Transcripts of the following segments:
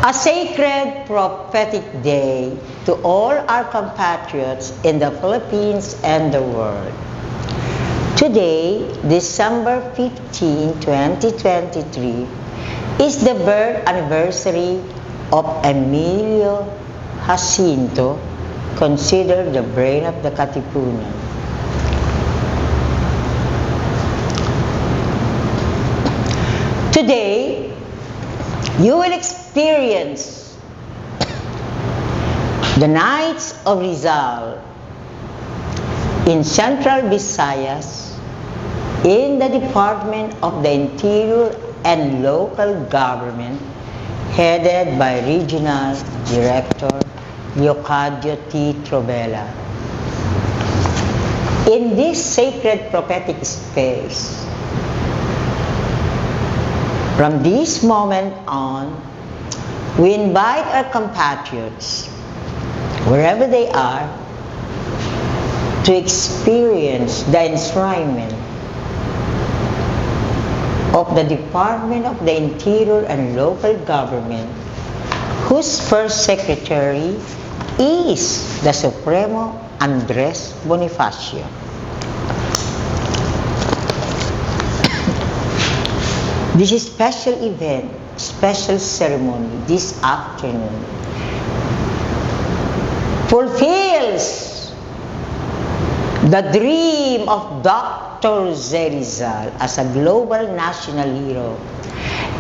A sacred prophetic day to all our compatriots in the Philippines and the world. Today, December 15, 2023, is the birth anniversary of Emilio Jacinto, considered the brain of the Katipunan. Today, you will experience the Knights of Rizal in Central Visayas in the Department of the Interior and Local Government, headed by Regional Director Leocadio T. Trovella. In this sacred prophetic space, from this moment on, we invite our compatriots, wherever they are, to experience the enshrinement of the Department of the Interior and Local Government, whose first secretary is the Supremo Andres Bonifacio. This special event, special ceremony this afternoon fulfills the dream of Dr. Zerizal as a global national hero.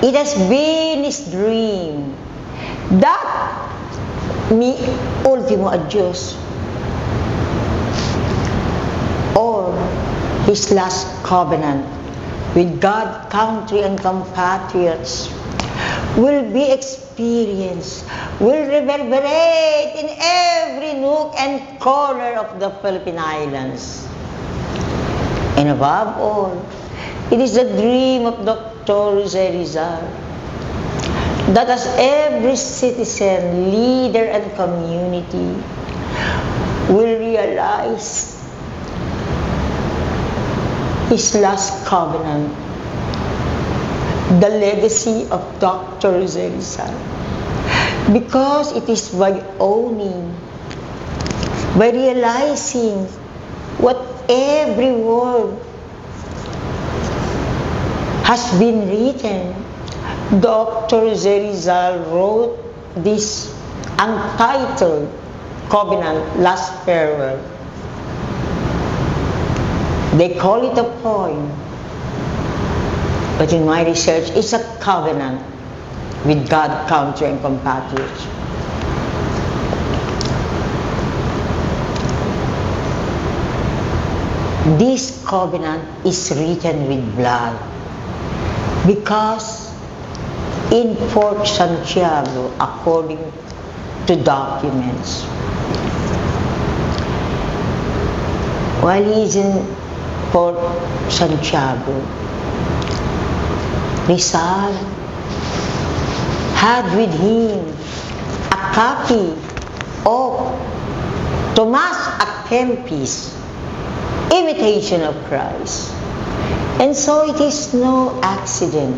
It has been his dream that mi ultimo adios, or his last covenant with God, country, and compatriots will be experienced, will reverberate in every nook and corner of the Philippine Islands. And above all, it is the dream of Dr. Zerizal that as every citizen, leader, and community will realize his last covenant, the legacy of Dr. Zerizal, because it is by owning, by realizing what every word has been written. Dr. Zerizal wrote this untitled covenant, Last Farewell. They call it a poem, but in my research, it's a covenant with God, country, and compatriots. This covenant is written with blood because in Fort Santiago, according to documents, while he's in Fort Santiago, Rizal had with him a copy of Tomas A. Kempis' Imitation of Christ. And so it is no accident.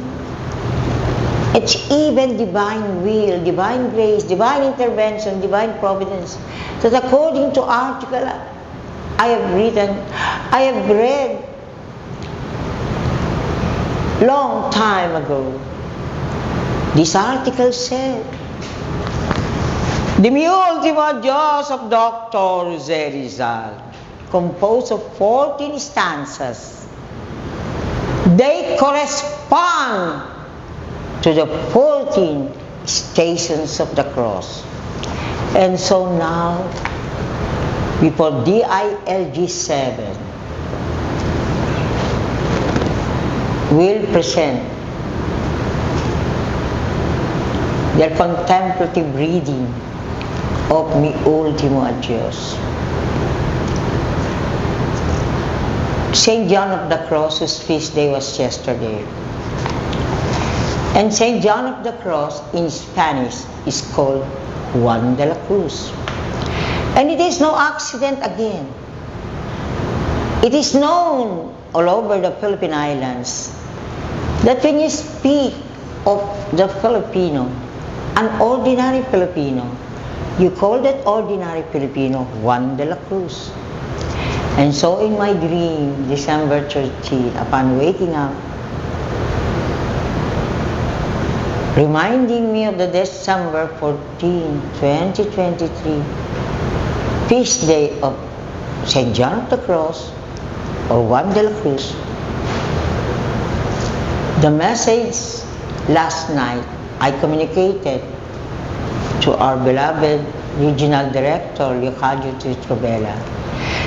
It's even divine will, divine grace, divine intervention, divine providence, that according to article I have read long time ago. This article said, the ultima Diyos of Dr. Zerizal, composed of 14 stanzas, they correspond to the 14 stations of the cross. And so now, before DILG 7 will present their contemplative reading of Mi Ultimo Adios. St. John of the Cross, whose feast day was yesterday. And St. John of the Cross in Spanish is called Juan de la Cruz. And it is no accident again. It is known all over the Philippine Islands that when you speak of the Filipino an ordinary Filipino. You call that ordinary Filipino Juan de la Cruz. And so in my dream, December 13, upon waking up, reminding me of the December 14, 2023, feast day of St. John of the Cross, or Juan de la Cruz, the message last night I communicated to our beloved Regional Director, Leocadio Titrobela.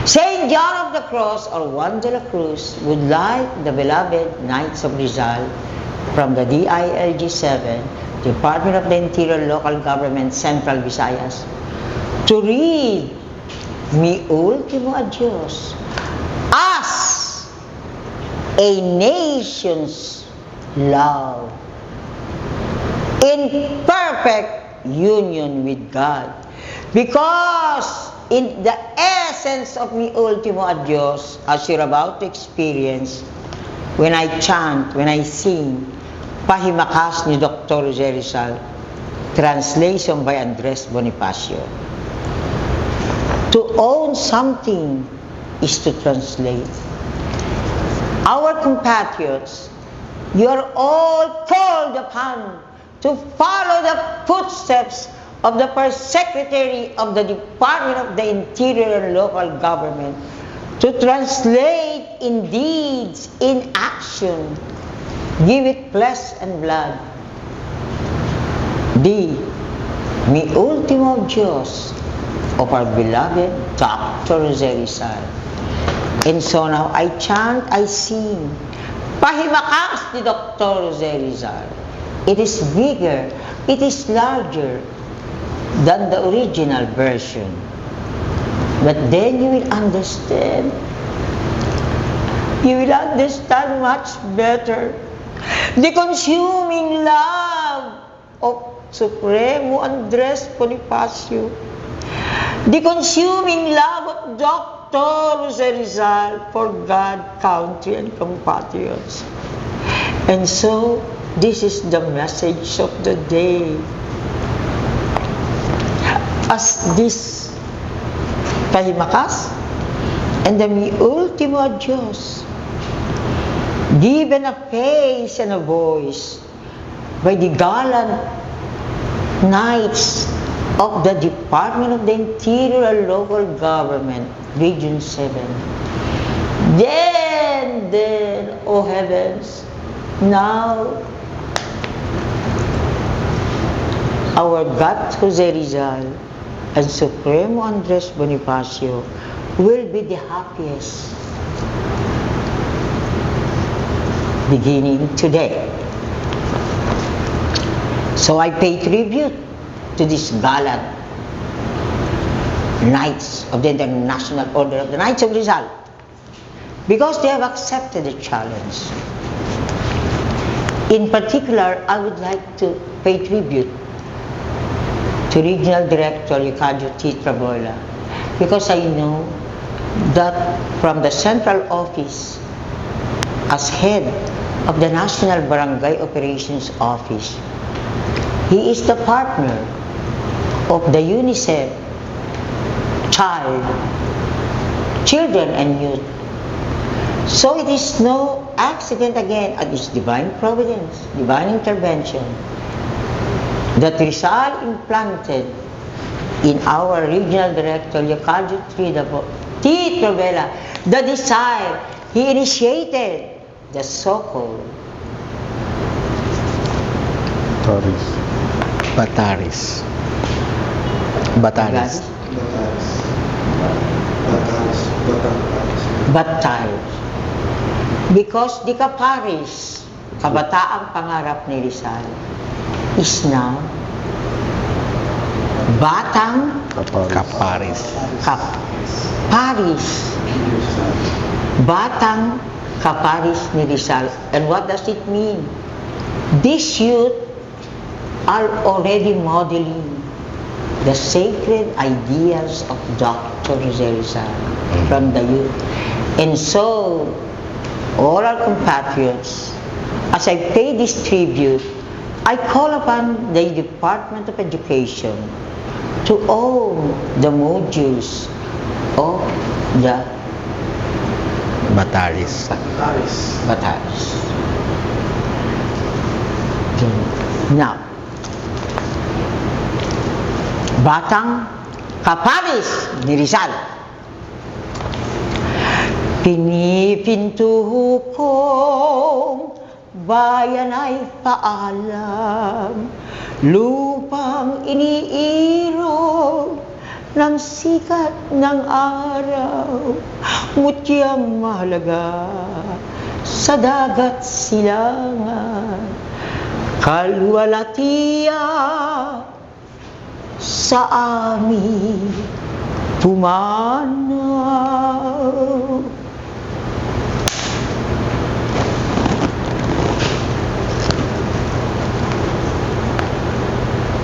St. John of the Cross, or Juan de la Cruz, would like the beloved Knights of Rizal from the DILG-7, Department of the Interior Local Government, Central Visayas, to read Mi Ultimo Adios as a nation's love in perfect union with God. Because in the essence of Mi Ultimo Adios, as you're about to experience, when I chant, when I sing, Pahimakas ni Dr. Jose Rizal, translation by Andres Bonifacio. To own something is to translate. Our compatriots, you are all called upon to follow the footsteps of the first Secretary of the Department of the Interior and Local Government, to translate in deeds, in action, give it flesh and blood, the Mi Ultimo Adios of our beloved Dr. Jose Rizal. And so now I chant, I sing, Pahimakas ni Dr. Jose Rizal. It is bigger, it is larger than the original version. But then you will understand. You will understand much better the consuming love of Supremo Andres Bonifacio, the consuming love of Dr. Jose Rizal for God, country, and compatriots. And so, this is the message of the day. As this Pahimakas and the Mi Ultimo Adios, given a face and a voice by the gallant Knights of the Department of the Interior and Local Government, Region 7. Then, oh heavens, now our God Jose Rizal and Supremo Andres Bonifacio will be the happiest beginning today. So I pay tribute to these gallant Knights of the International Order of the Knights of Rizal, because they have accepted the challenge. In particular, I would like to pay tribute to Regional Director Leocadio Titrobela, because I know that from the central office, as head of the National Barangay Operations Office, he is the partner of the UNICEF Children and Youth. So it is no accident again, it is divine providence, divine intervention, that Rizal implanted in our Regional Director Leocadio Titrobela the desire. He initiated the so-called Bataris. Because the Kaparis, kabataang pangarap ni Rizal, is now Batang Kaparis. Kaparis. Batang Kaparis ni Rizal. And what does it mean? These youth are already modeling the sacred ideas of Dr. Jose Rizal from the youth. And so, all our compatriots, as I pay this tribute, I call upon the Department of Education to own the modules of the Bataris. Bataris. Now, Batang Kaparis ni Rizal. Pinipinto kong bayan ay paalam, lupang iniirog ng sikat ng araw, mutyang mahalaga sa dagat silangan, kalwalatiya sa amin pumanaw.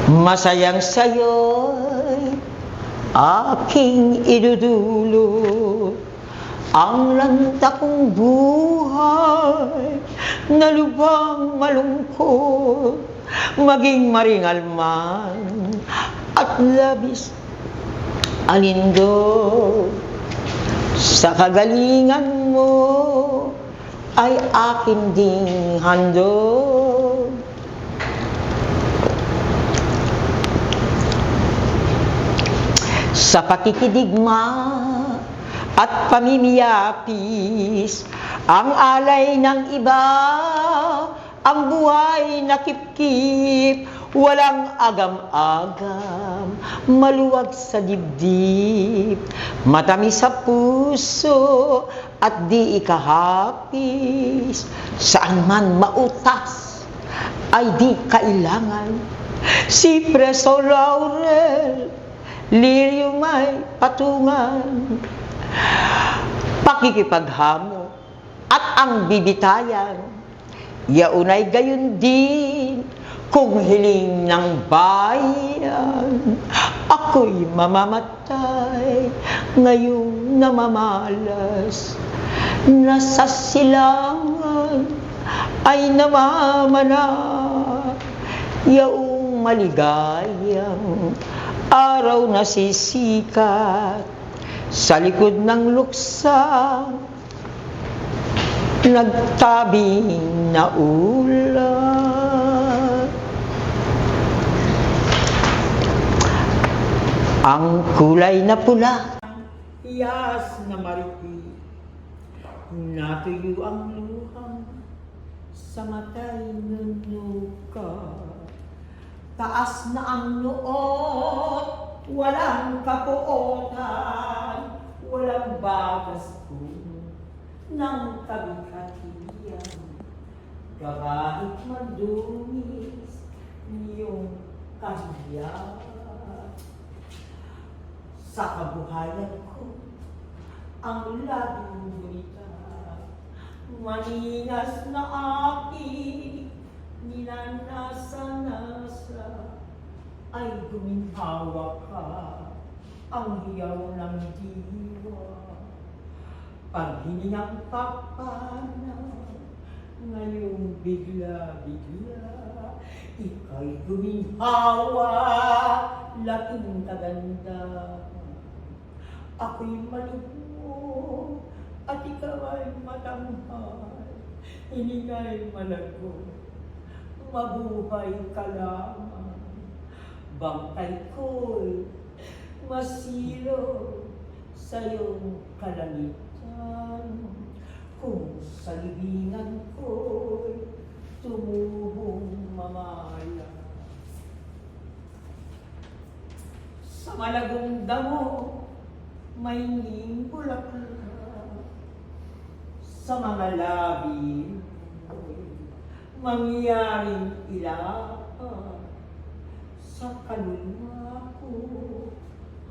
Masayang sayo'y aking idudulot ang lanta kong buhay na lubang malungkot, maging maringal man at labis alindog. Sa kagalingan mo ay akin ding handog. Sa pakikidigma at pamimiyapis, ang alay ng iba, ang buhay na kip-kip, walang agam-agam, maluwag sa dibdib, matamis sa puso at di ikahapis, saan man mautas ay di kailangan, sipres o laurel, liryong may patungan, pakikipaghamo at ang bibitayan, yaunay gayon din kung hiling ng bayan. Ako'y mamamatay ngayong namamalas, nasa silangan ay namamana, yaong maligayang araw na sisikat sa likod ng luksa, nagtabing na ulan. Ang kulay na pula, Iyas na mariti, natuyo ang luhang sa matay ng luka. Taas na ang noot, walang kapuotan, walang bagas puno ng kabikatiyan. Kahit mandumis niyong kahiyan. Sa kabuhayan ko, ang laging gunita, maninas na aking ninanasa-nasa, ay guminhawa ka, ang hiyaw ng diwa. Pag hiningang papanaw, ngayong bigla-bigla, ika'y guminhawa, laking kaganda. Ako'y malubog, at ikaw ay matanghal, hiningay malago, mabuhay ka lamang. Bangkay ko'y masilo sa iyong kalangitan, kung sa libingan ko'y tumuhong mamaya. Sa malagong damo, may nging bulaklak, sa mga labi mangyaring ilaan, sa kaluluwa ko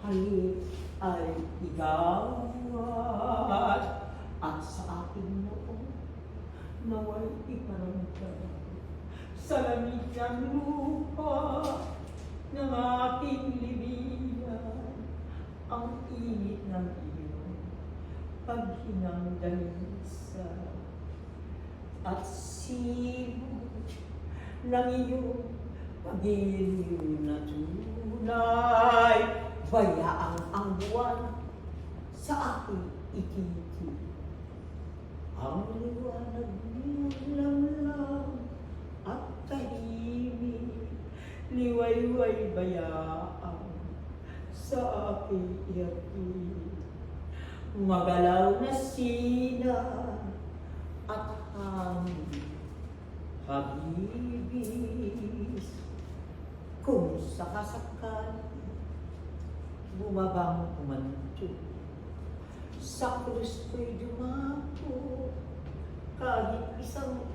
halik ay igawat, at sa aking noon naway iparamdam sa lamig ng lupa ng aking libingan, ang init ng iyong paghinang danisa. At sino ng iyong pag-ibig na tunay. Bayaang ang buwan sa aking ititi. Ang liwanag niyang lamlam at tahimik, liwayway bayaan sa aking iyapi. Magalaw na sina at hangin, habibis. Kung sakasakal bumabang umanto, sa krus ko'y dumako, kahit 1,000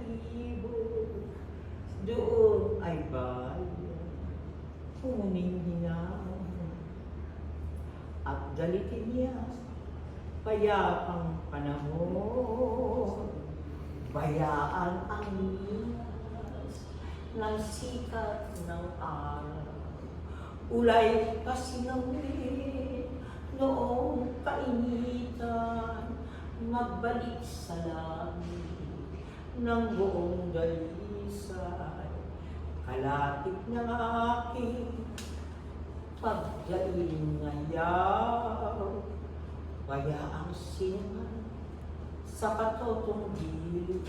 doon ay bayan, humuning hinahon, at dalitin niya payapang panahon. Bayaan ang linas ng sikat ng araw, ulay pasinawin noong kainitan, magbalik sa langit ng buong dalisay. Kalapit ng aking pagdaing ngayaw, bayaang sinang sa katotong gilid,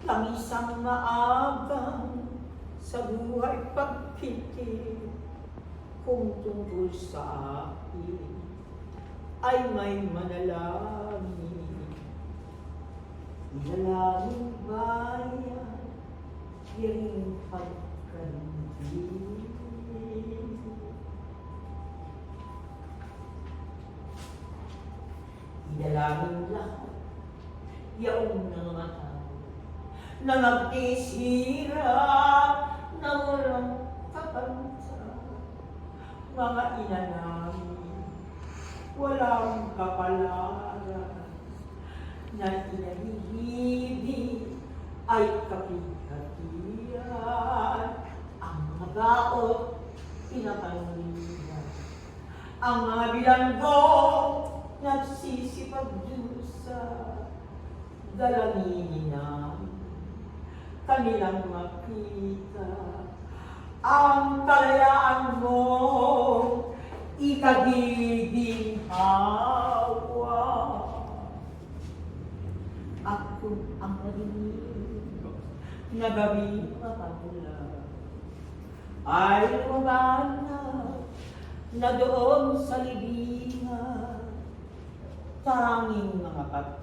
ang isang maagang sa buhay pagpiti. Kung tungkol sa akin ay may manalangin, ilalangin bayan, yung pagkandil. Idalangin lahat, yaong nangamatay, na nagtisira na walang kapantay. Mga ina namin, walang kapalaran, na inahihibig ay kapigatian. Ang magaot, pinapangilihan, ang mga bilanggong nagsisipagdusa. Dalanginin namin kanilang makita ang kalayaan mo, ikagiginhawa. Ako ang narinig na gabi mapagula, ay lumaganap na doon sa libingan. Tanging mga patay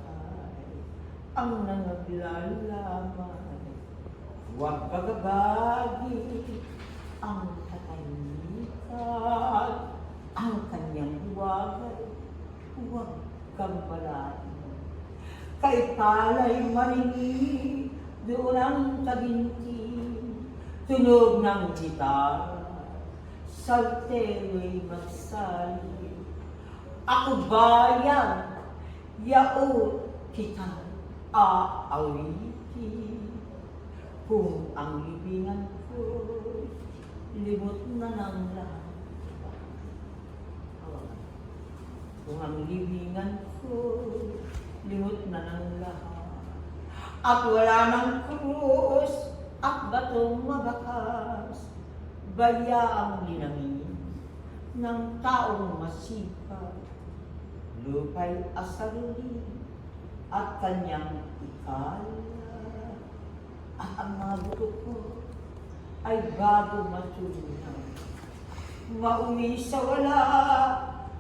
ang nangaglalaman. Huwag pagabagi ang katahimikan, ang kanyang huwagay, huwag kang balain. Kay palay marinig, doon ang taginting, tunog ng gitara, saltero'y magsali. Ako bayan, yaon kita aawitin. Kung ang libingan ko limot na ng lahat, kung ang libingan ko limot na ng lahat, at wala ng krus at batong mabakas, bayaang linangin ng taong masipag, lupa'y asaruli at kanyang ikala. At ang mga buto ko ay bago matuloy, mauwi sa wala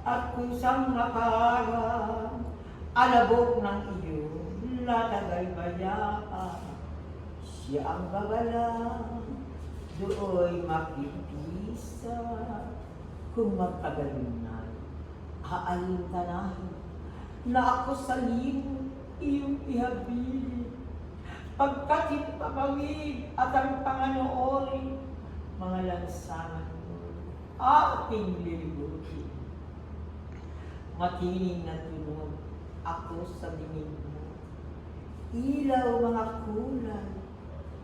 at kusang makarang, alabok ng iyong latagay bayaan. Siya ang babalang, do'y makipisa. Kung magkagalingan, aalintanahin na ako sa limot iyong ihabili. Pagkat ipapawid at ang Panginoon, mga lansangan mo, aking lilibutin. Matining na tunog ako sa bingin mo. Ilaw mga kulay,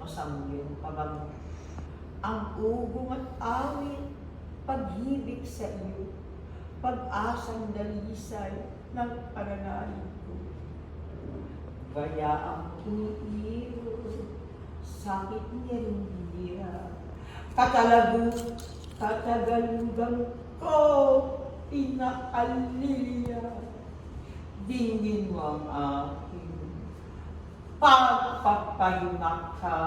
masamgyong pabango. Ang ugong at awit, pag-ibig sa iyo, pag-asang dalisay ng pananalig ko. Bayaang umiiwas sakit niya. Katagalugan ko, pinakaliya. Dingin mo ang aking pagpapahinaka.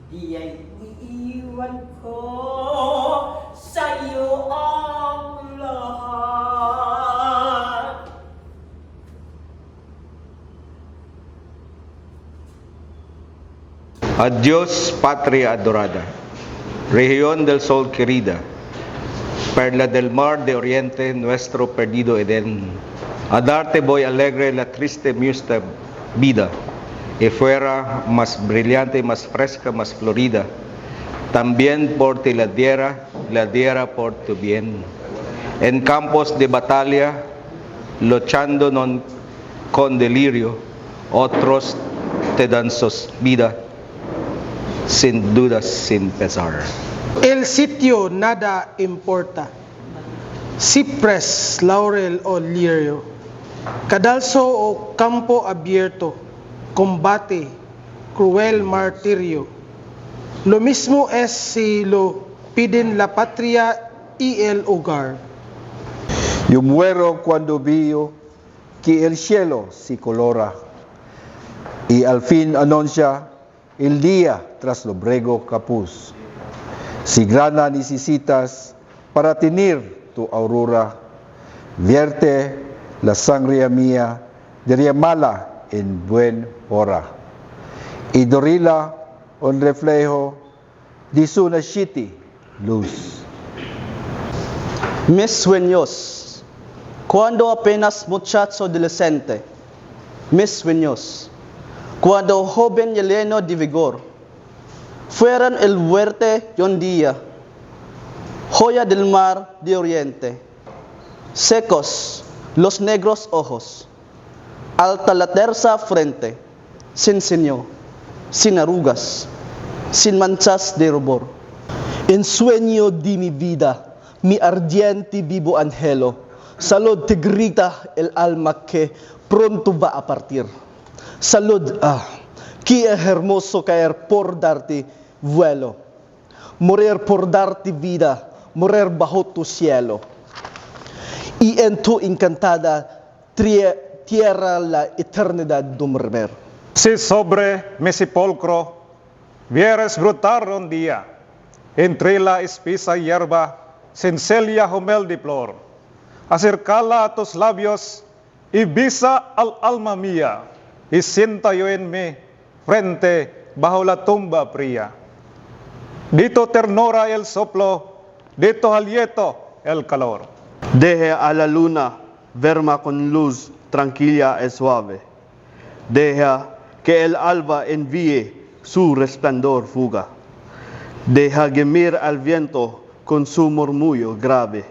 Di ay iiwan ko sa'yo ang lahat. Adiós, patria adorada, región del sol querida, perla del mar de oriente, nuestro perdido Edén. A darte voy alegre la triste musta vida, y fuera más brillante, más fresca, más florida. También por ti la diera por tu bien. En campos de batalla, luchando non con delirio, otros te dan sus vida, sin dudas, sin pesar. El sitio nada importa. Cypress, laurel o lirio. Cadalso o campo abierto. Combate, cruel martirio. Lo mismo es si lo piden la patria y el hogar. Yo muero cuando veo que el cielo se colora y al fin anuncia el día tras lo brego capuz. Si grana necesitas para tener tu aurora, vierte la sangre mía, derrámala en buen hora. Y dorila un reflejo de su naciente luz. Mis sueños, cuando apenas muchacho adolescente, mis sueños, cuando joven y lleno de vigor, fueran el fuerte y un día, joya del mar de oriente, secos los negros ojos, alta la tersa frente, sin ceño, sin arrugas, sin manchas de rubor. En sueño de mi vida, mi ardiente vivo angelo, salud te grita el alma que pronto va a partir. Salud, que es hermoso caer por darte vuelo, morir por darte vida, morir bajo tu cielo. Y en tu encantada tierra la eternidad dormir. Si sobre mi sepulcro vieres brotar un día, entre la espesa hierba, celia humel de flor, acércala a tus labios y besa al alma mía, y sienta yo en mi frente bajo la tumba fría. Dito ternura el soplo, dito aliento el calor. Deje a la luna verma con luz tranquila y suave. Deja que el alba envíe su resplandor fuga. Deja gemir al viento con su murmullo grave.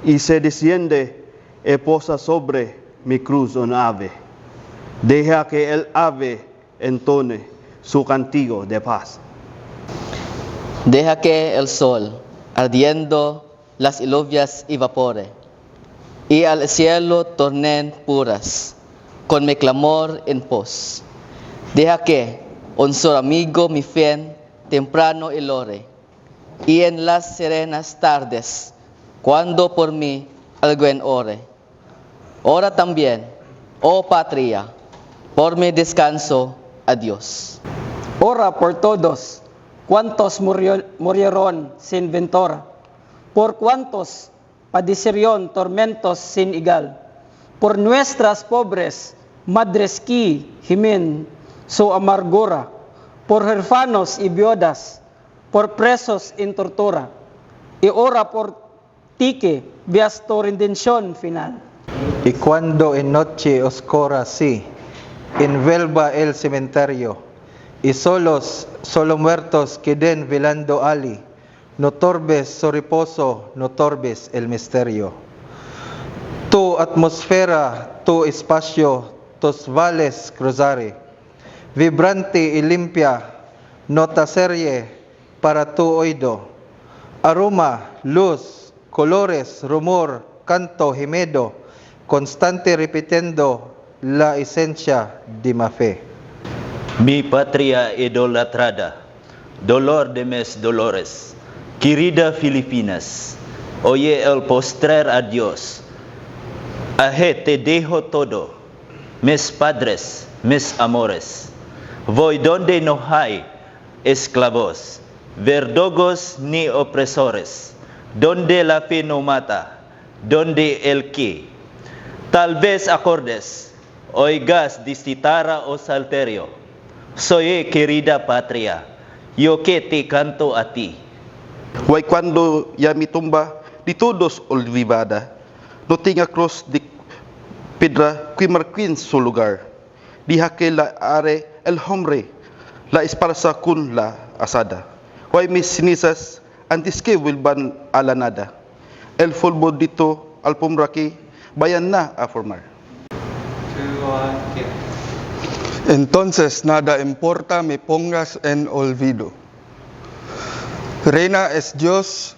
Y se desciende y posa sobre mi cruz un ave. Deja que el ave entone su cantigo de paz. Deja que el sol, ardiendo las alubias evapore, y al cielo tornen puras, con mi clamor en pos. Deja que un solo amigo mi fin temprano elore, y en las serenas tardes, cuando por mí alguien ore. Ora también, oh patria, por mi descanso, adiós. Ora por todos cuantos murieron sin ventura, por cuantos padecieron tormentos sin igual, por nuestras pobres madres que gimen su amargura, por huérfanos y viudas, por presos en tortura, y ora por ti que veas tu redención final. Y cuando en noche oscura sí, envuelva el cementerio, y solo muertos queden velando allí, no torbes su reposo, no torbes el misterio. Tu atmósfera, tu espacio, tus vales cruzare, vibrante y limpia, nota serie para tu oído, aroma, luz, colores, rumor, canto, gemido, constante repitiendo la esencia de mi fe. Mi patria idolatrada, dolor de mis dolores, querida Filipinas, oye el postrer adiós. Aje te dejo todo, mis padres, mis amores. Voy donde no hay esclavos, verdugos ni opresores, donde la fe no mata, donde el que. Tal vez acordes, oigas de citara o salterio. Soy querida patria, yo que te canto a ti. Hoy cuando ya mi tumba de todos olvidada, no tenga cruz de piedra que marquen su lugar. Deja que la are el hombre, la esparza con la asada. Hoy mis cenizas antes que vuelvan a la nada. El polvo dito alfombra que vayan na a formar. Entonces nada importa me pongas en olvido. Reina es Dios,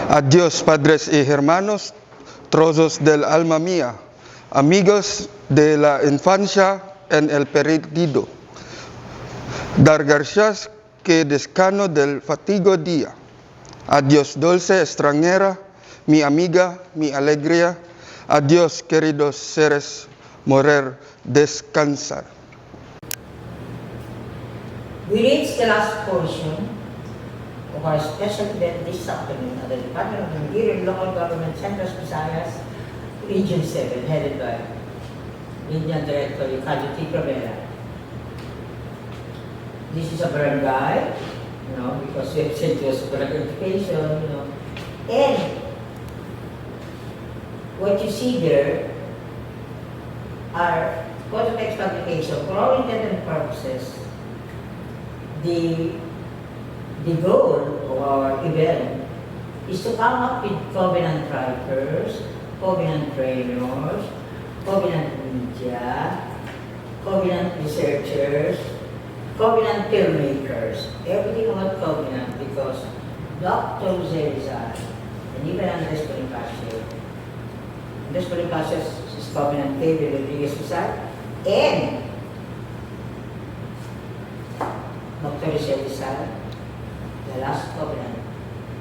adiós padres y hermanos, trozos del alma mía, amigos de la infancia en el perdido. Dar gracias que descano del fatigo día. Adiós dulce extranjera, mi amiga, mi alegría. Adiós queridos seres, morir, descansar. We reach the last portion of our special event this afternoon at the Department of Interior and Local Government Central Visayas, Region 7, headed by Regional Director Ricardo T. Provera. This is a barangay, because we have sent to us for education, and what you see there are phototext publication. For all intents and purposes, the goal of our event is to come up with covenant writers, covenant trainers, covenant media, covenant researchers, covenant filmmakers, everything about covenant, because Dr. Jose Rizal and even Andres Bonifacio is covenant David Rodriguez Rizal, and Dr. Jose Rizal, the last covenant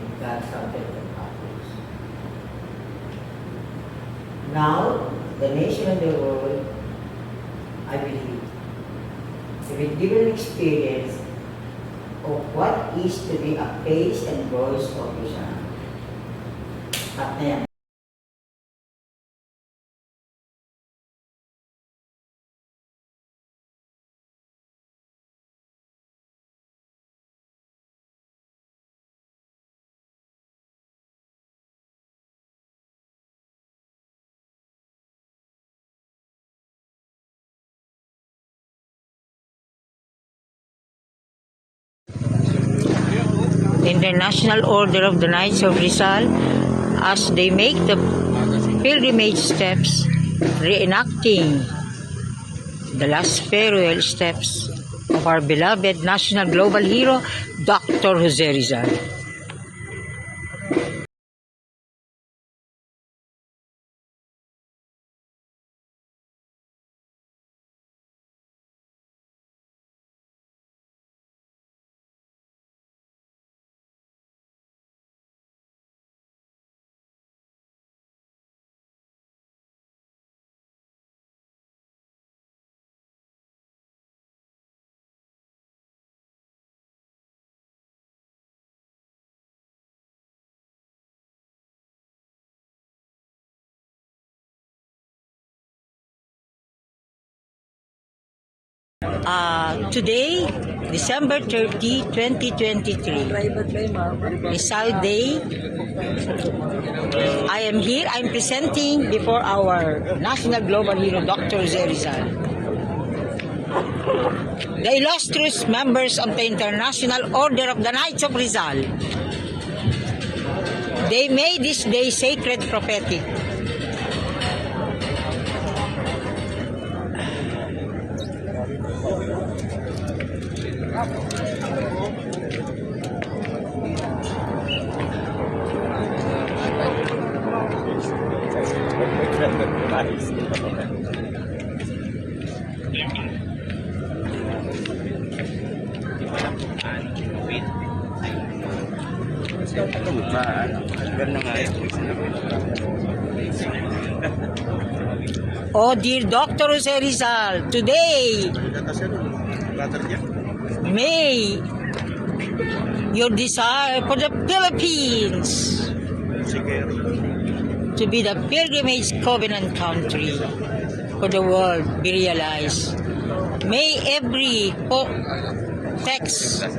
in God founded the Catholics. Now, the nation and the world, I believe, have been given experience of what is to be a face and voice of Rizal. At them. International Order of the Knights of Rizal, as they make the pilgrimage steps, reenacting the last farewell steps of our beloved national global hero, Dr. Jose Rizal. Today, December 30, 2023, Rizal Day. I am here. I'm presenting before our national global hero, Dr. Jose Rizal. The illustrious members of the International Order of the Knights of Rizal. They made this day sacred, prophetic. Oh, dear Dr. Jose Rizal, today, may your desire for the Philippines to be the pilgrimage covenant country for the world be realized. May every text of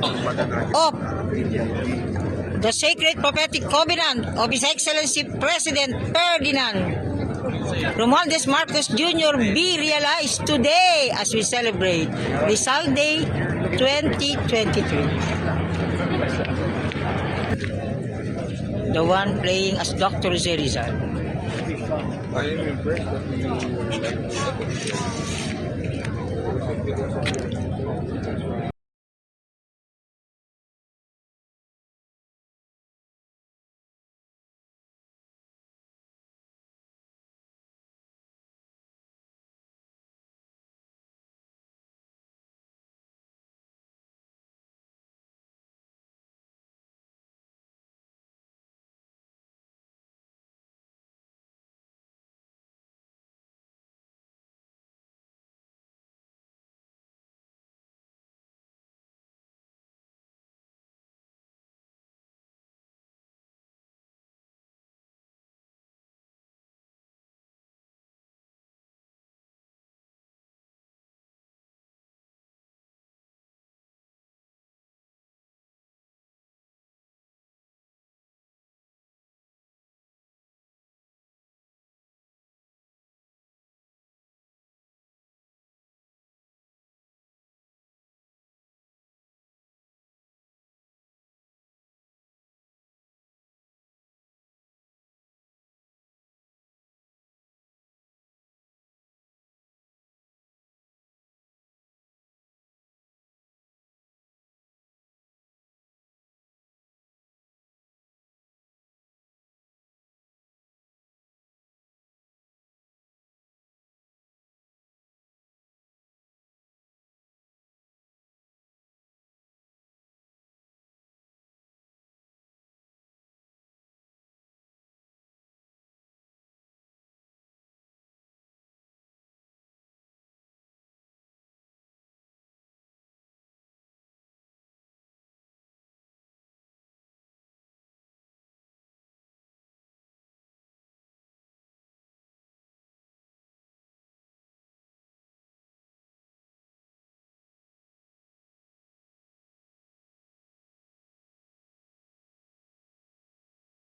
the sacred prophetic covenant of His Excellency President Ferdinand Romualdez Marcos Jr. be realized today as we celebrate Rizal Day 2023. The one playing as Dr. Jose Rizal. I am impressed that